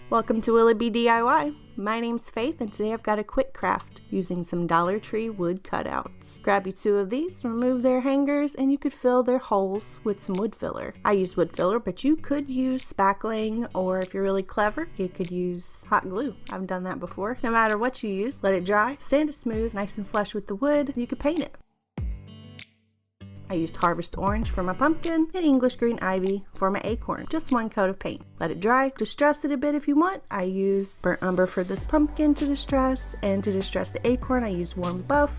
Welcome to Willoughby DIY. My name's Faith, and today I've got a quick craft using some Dollar Tree wood cutouts. Grab you 2 of these, remove their hangers, and you could fill their holes with some wood filler. I use wood filler, but you could use spackling, or if you're really clever, you could use hot glue. I've done that before. No matter what you use, let it dry, sand it smooth, nice and flush with the wood, and you could paint it. I used Harvest Orange for my pumpkin and English Green Ivy for my acorn. Just 1 coat of paint. Let it dry. Distress it a bit if you want. I used burnt umber for this pumpkin to distress, and to distress the acorn I used warm buff.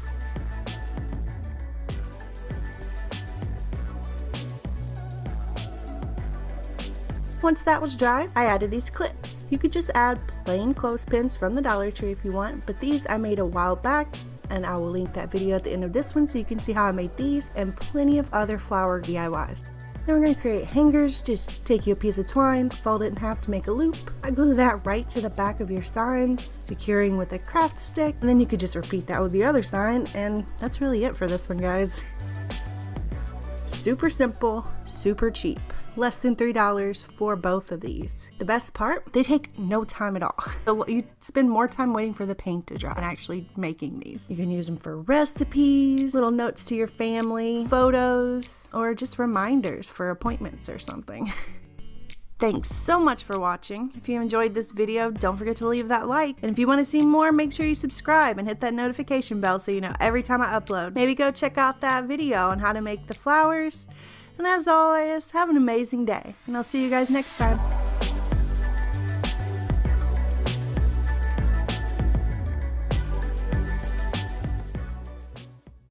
Once that was dry, I added these clips. You could just add plain clothespins from the Dollar Tree if you want, but these I made a while back, and I will link that video at the end of this one so you can see how I made these and plenty of other flower DIYs. Then we're going to create hangers. Just take you a piece of twine, fold it in half to make a loop. I glue that right to the back of your signs, securing with a craft stick, and then you could just repeat that with the other sign, and that's really it for this one, guys. Super simple, super cheap. Less than $3 for both of these. The best part, they take no time at all. You spend more time waiting for the paint to dry than actually making these. You can use them for recipes, little notes to your family, photos, or just reminders for appointments or something. Thanks so much for watching. If you enjoyed this video, don't forget to leave that like. And if you want to see more, make sure you subscribe and hit that notification bell so you know every time I upload. Maybe go check out that video on how to make the flowers. And as always, have an amazing day, and I'll see you guys next time.